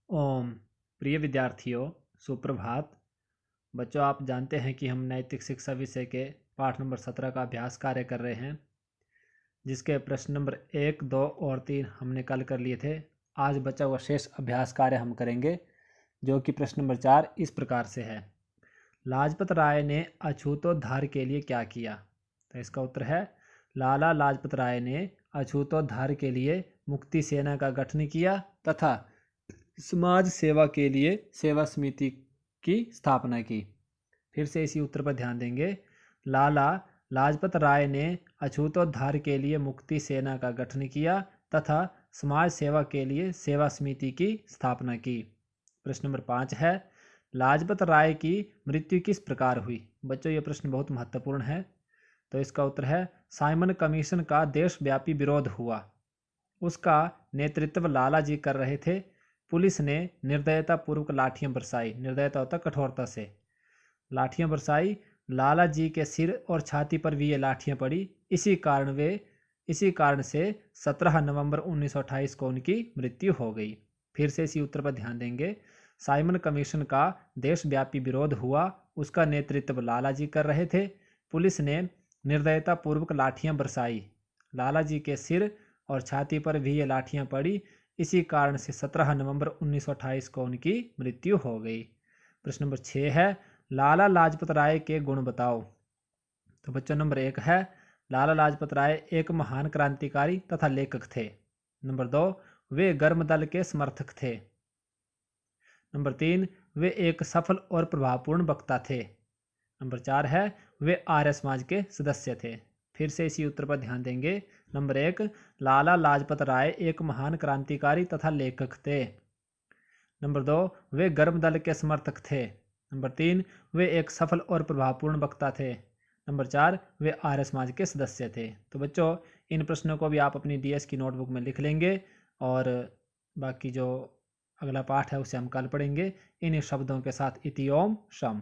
ओम। प्रिय विद्यार्थियों, सुप्रभात। बच्चों, आप जानते हैं कि हम नैतिक शिक्षा विषय के पाठ नंबर 17 का अभ्यास कार्य कर रहे हैं, जिसके प्रश्न नंबर 1, 2 और 3 हमने कल कर लिए थे। आज बचा हुआ शेष अभ्यास कार्य हम करेंगे, जो कि प्रश्न नंबर 4 इस प्रकार से है। लाजपत राय ने अछूतोद्धार के लिए क्या किया? तो इसका उत्तर है, लाला लाजपत राय ने अछूतोद्धार के लिए मुक्ति सेना का गठन किया तथा समाज सेवा के लिए सेवा समिति की स्थापना की। फिर से इसी उत्तर पर ध्यान देंगे। लाला लाजपत राय ने अछूतोद्धार के लिए मुक्ति सेना का गठन किया तथा समाज सेवा के लिए सेवा समिति की स्थापना की। प्रश्न नंबर 5 है, लाजपत राय की मृत्यु किस प्रकार हुई? बच्चों, ये प्रश्न बहुत महत्वपूर्ण है। तो इसका उत्तर है, साइमन कमीशन का देशव्यापी विरोध हुआ। उसका नेतृत्व लाला जी कर रहे थे। पुलिस ने निर्दयता पूर्वक लाठियां बरसाई। निर्दयता होता कठोरता से। लाठियां बरसाई। लाला जी के सिर और छाती पर भी ये लाठियां पड़ी। इसी कारण से 17 नवंबर 1928 को उनकी मृत्यु हो गई। फिर से इसी उत्तर पर ध्यान देंगे। साइमन कमीशन का देशव्यापी विरोध हुआ। उसका नेतृत्व लाला जी कर रहे थे। पुलिस ने निर्दयता पूर्वक लाठियां बरसाई। लाला जी के सिर और छाती पर भी ये लाठियां पड़ी। इसी कारण से 17 नवंबर 1928 को उनकी मृत्यु हो गई। प्रश्न नंबर 6 है, लाला लाजपत राय के गुण बताओ। तो बच्चों, नंबर 1 है, लाला लाजपत राय एक महान क्रांतिकारी तथा लेखक थे। नंबर 2, वे गर्म दल के समर्थक थे। नंबर 3, वे एक सफल और प्रभावपूर्ण वक्ता थे। नंबर 4 है, वे आर्य समाज के सदस्य थे। फिर से इसी उत्तर पर ध्यान देंगे। नंबर 1, लाला लाजपत राय एक महान क्रांतिकारी तथा लेखक थे। नंबर 2, वे गर्म दल के समर्थक थे। नंबर 3, वे एक सफल और प्रभावपूर्ण वक्ता थे। नंबर 4, वे आर्य समाज के सदस्य थे। तो बच्चों, इन प्रश्नों को भी आप अपनी डीएस की नोटबुक में लिख लेंगे और बाकी जो अगला पाठ है उसे हम कल पढ़ेंगे, इन शब्दों के साथ। इति ओम शम।